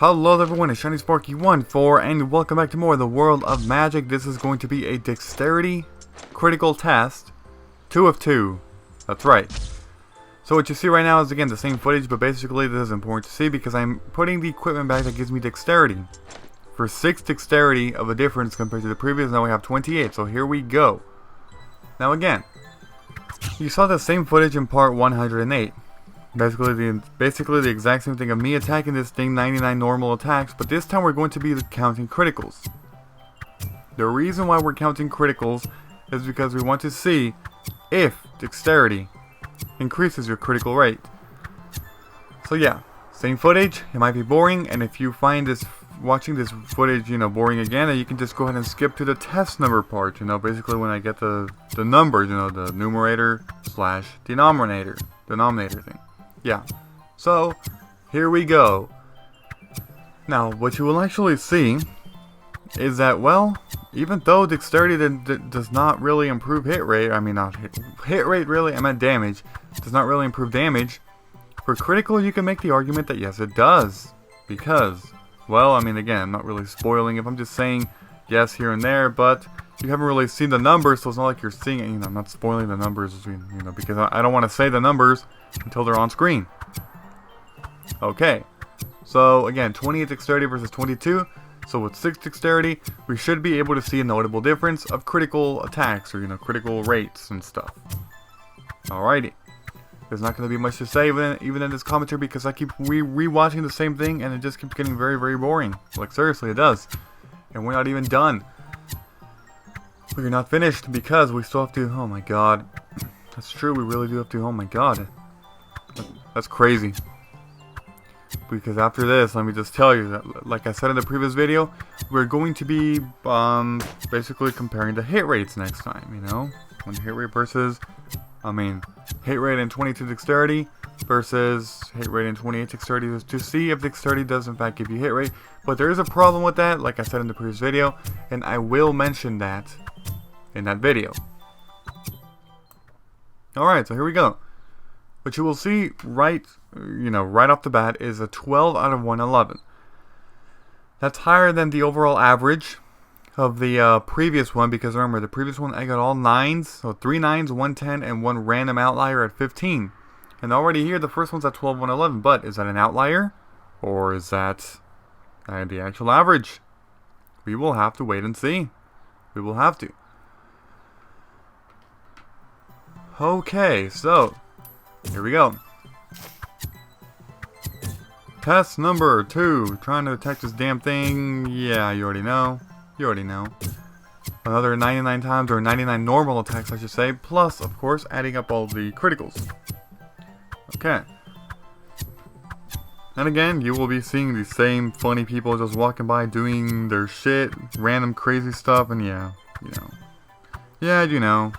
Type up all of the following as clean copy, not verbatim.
Hello everyone, it's ShinySparky14 and welcome back to more of the World of Magic. This is going to be a Dexterity critical test, 2 of 2. That's right. So what you see right now is again the same footage, but basically this is important to see because I'm putting the equipment back that gives me Dexterity. For 6 Dexterity of a difference compared to the previous, now we have 28, so here we go. Now again, you saw the same footage in part 108. Basically the exact same thing of me attacking this thing, 99 normal attacks, but this time we're going to be counting criticals. The reason why we're counting criticals is because we want to see if Dexterity increases your critical rate. So yeah, same footage, it might be boring, and if you find this watching this footage, boring again, then you can just go ahead and skip to the test number part, basically when I get the numbers, the numerator slash denominator thing. Yeah, so here we go. Now, what you will actually see is that, well, even though Dexterity does not really improve hit rate, not hit rate really, I meant damage, does not really improve damage, for critical you can make the argument that yes it does. Because, well, again, I'm not really spoiling if I'm just saying yes here and there, but you haven't really seen the numbers, so it's not like you're seeing it, I'm not spoiling the numbers, because I don't want to say the numbers until they're on screen. Okay, so again, 28 Dexterity versus 22, so with 6 Dexterity, we should be able to see a notable difference of critical attacks, or critical rates and stuff. Alrighty, there's not going to be much to say even in this commentary, because I keep re-watching the same thing, and it just keeps getting very, very boring. Like, seriously, it does. And we're not even done. We're not finished, because we still have to, oh my god. That's true, we really do have to, oh my god. That's crazy. Because after this, let me just tell you that, like I said in the previous video, we're going to be basically comparing the hit rates next time, When hit rate versus, hit rate in 22 Dexterity versus hit rate in 28 Dexterity, to see if Dexterity does in fact give you hit rate. But there is a problem with that, like I said in the previous video, and I will mention that in that video. Alright, so here we go. What you will see right off the bat is a 12 out of 111. That's higher than the overall average of the previous one, because remember, the previous one I got all 9s, so 3 9s, 1 10, and 1 random outlier at 15. And already here, the first one's at 12, 111, but is that an outlier? Or is that the actual average? We will have to wait and see. We will have to. Okay, so here we go. Test number 2. Trying to attack this damn thing. Yeah, you already know. Another 99 times, or 99 normal attacks, I should say. Plus, of course, adding up all the criticals. Okay. And again, you will be seeing the same funny people just walking by doing their shit, random crazy stuff, and yeah, Yeah, you know.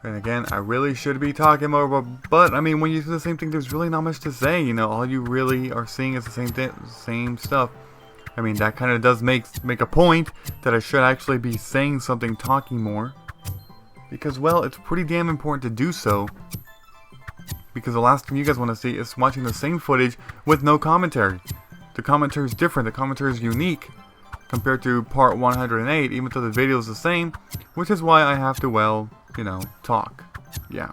And again, I really should be talking more, but when you do the same thing, there's really not much to say. All you really are seeing is the same stuff. That kind of does make a point that I should actually be saying something, talking more, because, well, it's pretty damn important to do so. Because the last thing you guys want to see is watching the same footage with no commentary. The commentary is different. The commentary is unique compared to part 108, even though the video is the same, which is why I have to, well, talk. Yeah.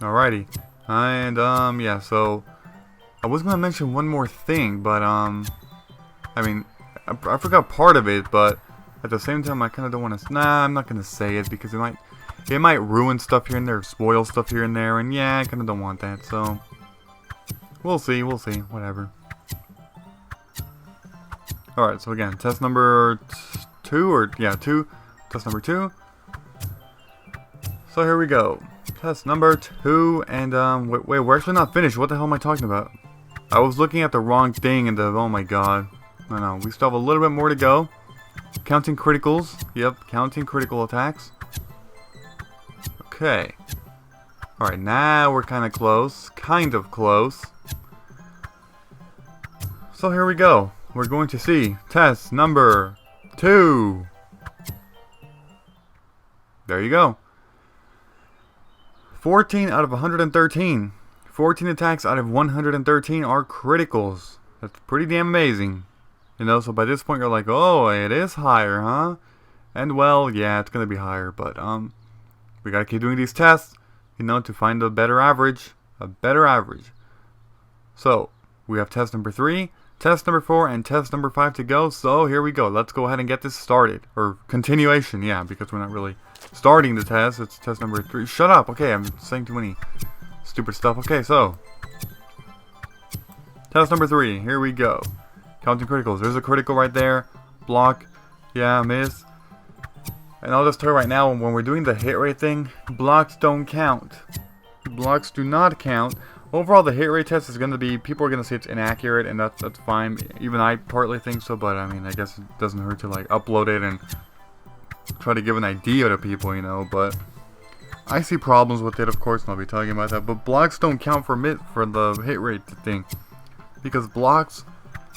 Alrighty. And, yeah, so I was going to mention one more thing, but, I forgot part of it, but at the same time, I kind of don't want to, I'm not going to say it, because it might ruin stuff here and there, spoil stuff here and there, and yeah, I kind of don't want that, so we'll see, whatever. Alright, so again, test number 2, test number 2. So here we go. Test number 2, and wait, we're actually not finished. What the hell am I talking about? I was looking at the wrong thing, and oh my god. No, we still have a little bit more to go. Counting criticals. Yep, counting critical attacks. Okay. Alright, now we're kind of close. So here we go. We're going to see test number 2. There you go. 14 out of 113. 14 attacks out of 113 are criticals. That's pretty damn amazing. You know, so by this point you're like, oh, it is higher, huh? And well, yeah, it's gonna be higher, but we gotta keep doing these tests, you know, to find a better average. A better average. So, we have test number 3, test number 4, and test number 5 to go. So, here we go. Let's go ahead and get this started. Or, continuation, yeah, because we're not really starting the test. It's test number 3. Shut up! Okay, I'm saying too many stupid stuff. Okay, so. Test number 3. Here we go. Counting criticals. There's a critical right there. Block. Yeah, miss. And I'll just tell you right now, when we're doing the hit rate thing, blocks don't count. Blocks do not count. Overall, the hit rate test is going to be, people are going to say it's inaccurate, and that's fine. Even I partly think so, but I mean, I guess it doesn't hurt to like upload it and try to give an idea to people, you know. But I see problems with it, of course, and I'll be talking about that. But blocks don't count for the hit rate thing, because blocks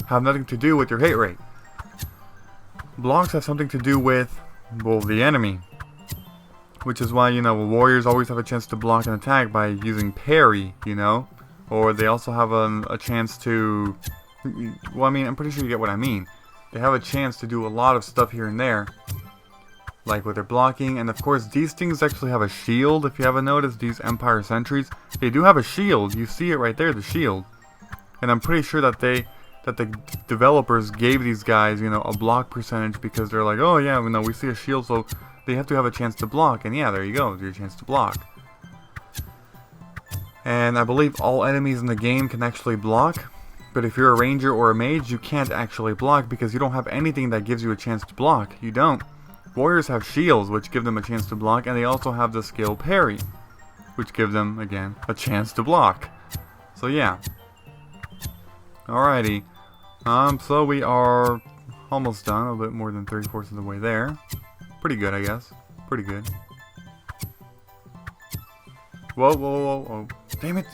have nothing to do with your hit rate. Blocks have something to do with, well, the enemy. Which is why, you know, warriors always have a chance to block an attack by using parry, you know? Or they also have a chance to... Well, I mean, I'm pretty sure you get what I mean. They have a chance to do a lot of stuff here and there. Like with their blocking. And of course, these things actually have a shield. If you haven't noticed, these Empire Sentries, they do have a shield. You see it right there, the shield. And I'm pretty sure that the developers gave these guys, you know, a block percentage because they're like, oh yeah, no, we see a shield, so they have to have a chance to block. And yeah, there you go, your chance to block. And I believe all enemies in the game can actually block, but if you're a ranger or a mage, you can't actually block because you don't have anything that gives you a chance to block. You don't. Warriors have shields, which give them a chance to block, and they also have the skill parry, which give them, again, a chance to block. So yeah. Alrighty. So we are almost done, a bit more than 3/4 of the way there. Pretty good, I guess. Pretty good. Whoa, whoa, whoa, whoa. Damn it!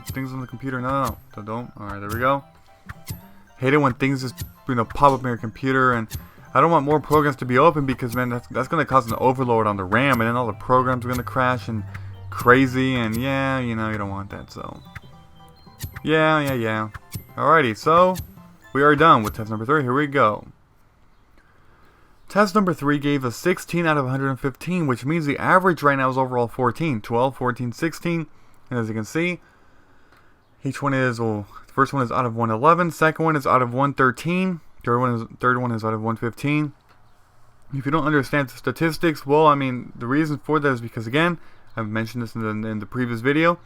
Things on the computer. No. Don't. Alright, there we go. Hate it when things just, you know, pop up in your computer, and I don't want more programs to be open because, man, that's going to cause an overload on the RAM, and then all the programs are going to crash and crazy, and yeah, you know, you don't want that, so. Yeah. Alrighty, so we are done with test number 3. Here we go. Test number 3 gave us 16 out of 115, which means the average right now is overall 14. 12, 14, 16. And as you can see, each one is, well, the first one is out of 111, second one is out of 113, third one is out of 115. If you don't understand the statistics, well, I mean, the reason for that is because, again, I've mentioned this in the previous video,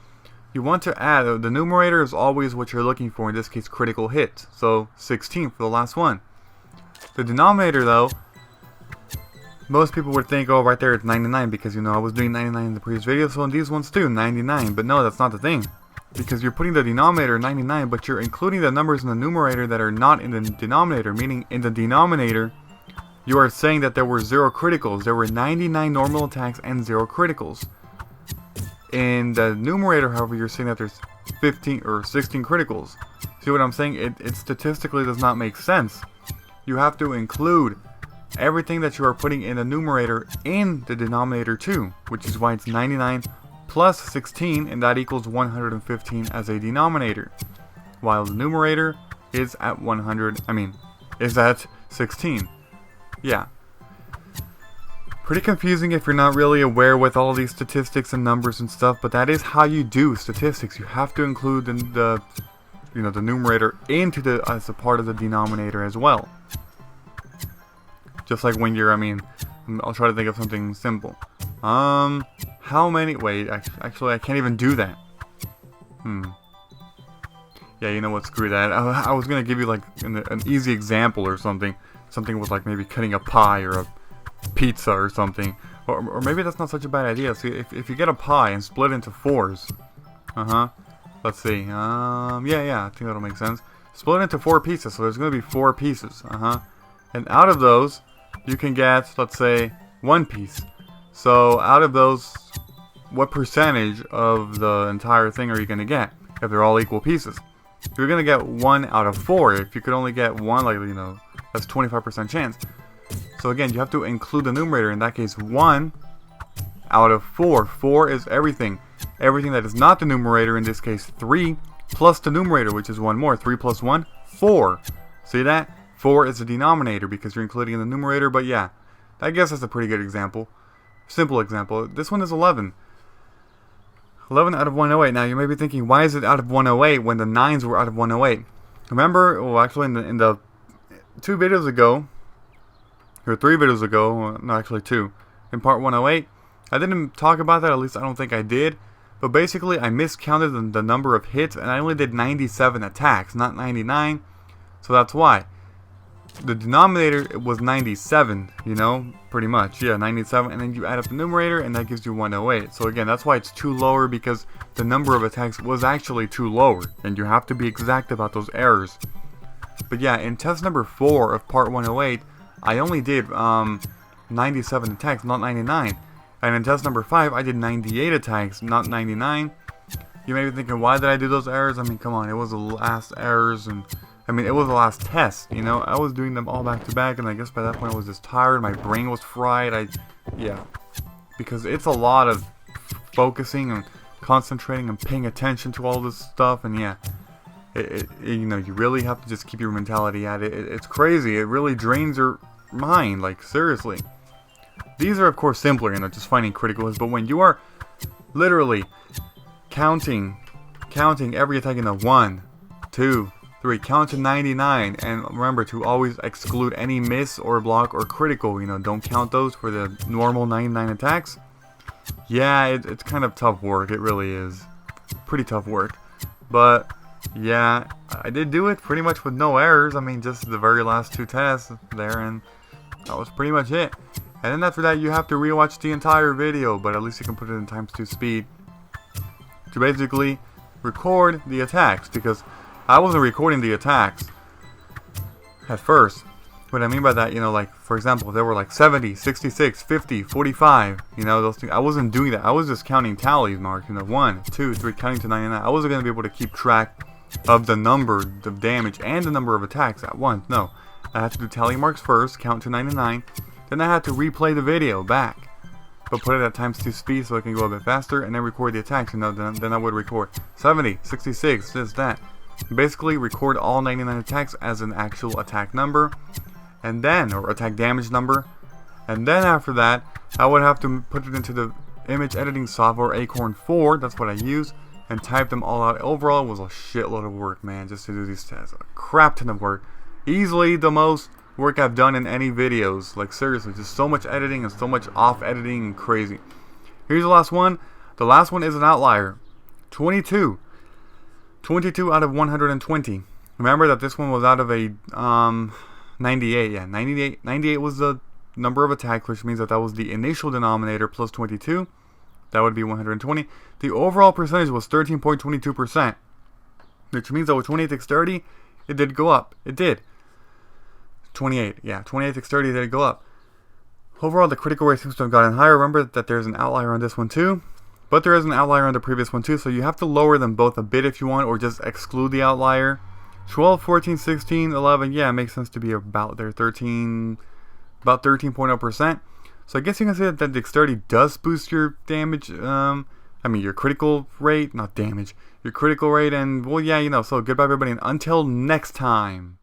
you want to add, the numerator is always what you're looking for, in this case critical hit, so 16 for the last one. The denominator, though, most people would think, oh, right there it's 99, because, you know, I was doing 99 in the previous video, so in these ones too, 99, but no, that's not the thing. Because you're putting the denominator 99, but you're including the numbers in the numerator that are not in the denominator, meaning in the denominator, you are saying that there were 0 criticals. There were 99 normal attacks and 0 criticals. In the numerator, however, you're saying that there's 15 or 16 criticals. See what I'm saying? It statistically does not make sense. You have to include everything that you are putting in the numerator in the denominator too, which is why it's 99 plus 16, and that equals 115 as a denominator, while the numerator is at is at 16. Yeah. Pretty confusing if you're not really aware with all of these statistics and numbers and stuff, but that is how you do statistics. You have to include the numerator into as a part of the denominator as well. Just like when you're, I'll try to think of something simple. How many, wait, actually I can't even do that. Yeah, you know what, screw that. I was gonna give you like an easy example or something. Something with like maybe cutting a pie or a pizza or something. Or maybe that's not such a bad idea. See, if you get a pie and split into 4s. Let's see. Yeah, I think that'll make sense. Split into 4 pieces, so there's gonna be 4 pieces. And out of those, you can get, let's say, 1 piece. So out of those, what percentage of the entire thing are you going to get if they're all equal pieces? You're going to get 1 out of 4. If you could only get 1, like, you know, that's 25% chance. So again, you have to include the numerator. In that case, 1 out of 4. 4 is everything. everything that is not the numerator, in this case 3, plus the numerator, which is 1 more. 3 plus 1, 4. See that? 4 is the denominator because you're including in the numerator, but yeah, I guess that's a pretty good example. Simple example. This one is 11. 11 out of 108. Now you may be thinking, why is it out of 108 when the 9s were out of 108? Remember, well, actually in the 2 videos ago, or 3 videos ago, no, actually 2, in part 108, I didn't talk about that, at least I don't think I did, but basically I miscounted the number of hits, and I only did 97 attacks, not 99, so that's why. The denominator was 97, you know, pretty much, yeah, 97, and then you add up the numerator, and that gives you 108. So again, that's why it's 2 lower, because the number of attacks was actually 2 lower, and you have to be exact about those errors. But yeah, in test number 4 of part 108, I only did 97 attacks, not 99. And in test number 5, I did 98 attacks, not 99. You may be thinking, why did I do those errors? I mean, come on, it was the last errors, and I mean, it was the last test, you know? I was doing them all back to back, and I guess by that point I was just tired, my brain was fried, yeah. Because it's a lot of focusing and concentrating and paying attention to all this stuff, and yeah. You know, you really have to just keep your mentality at it. It's crazy. It really drains your mind, like, seriously. These are, of course, simpler, you know, just finding critical hits, but when you are literally counting every attack in the 1, 2, 3, count to 99, and remember to always exclude any miss or block or critical, you know, don't count those for the normal 99 attacks. Yeah, it's kind of tough work, it really is. Pretty tough work. But yeah, I did do it pretty much with no errors. I mean, just the very last 2 tests there, and that was pretty much it. And then after that, you have to rewatch the entire video, but at least you can put it in ×2 speed to basically record the attacks, because I wasn't recording the attacks at first. What I mean by that, you know, like, for example, if there were like 70, 66, 50, 45, you know, those things, I wasn't doing that. I was just counting tallies marks, you know, 1, 2, 3, counting to 99. I wasn't going to be able to keep track of the number of damage and the number of attacks at once. No, I had to do tally marks first, count to 99, then I had to replay the video back, but put it at ×2 speed so I can go a bit faster, and then record the attacks. You know, then I would record 70, 66, this, that. Basically, record all 99 attacks as an actual attack number, and then, or attack damage number, and then after that, I would have to put it into the image editing software Acorn 4, that's what I use, and type them all out. Overall, it was a shitload of work, man, just to do these tests. A crap ton of work. Easily the most work I've done in any videos. Like, seriously, just so much editing and so much off editing and crazy. Here's the last one. The last one is an outlier. 22. 22 out of 120. Remember that this one was out of a 98. Yeah, 98 was the number of attacks, which means that was the initial denominator plus 22. That would be 120. The overall percentage was 13.22%, which means that with 28 dexterity, it did go up. It did. 28, yeah, 28 dexterity did go up. Overall, the critical rate seems to have gotten higher. Remember that there's an outlier on this one too, but there is an outlier on the previous one too, so you have to lower them both a bit if you want, or just exclude the outlier. 12, 14, 16, 11, yeah, it makes sense to be about there, 13, about 13.0%. So I guess you can say that dexterity does boost your damage, I mean your critical rate, not damage, your critical rate, and well, yeah, you know, so goodbye everybody, and until next time.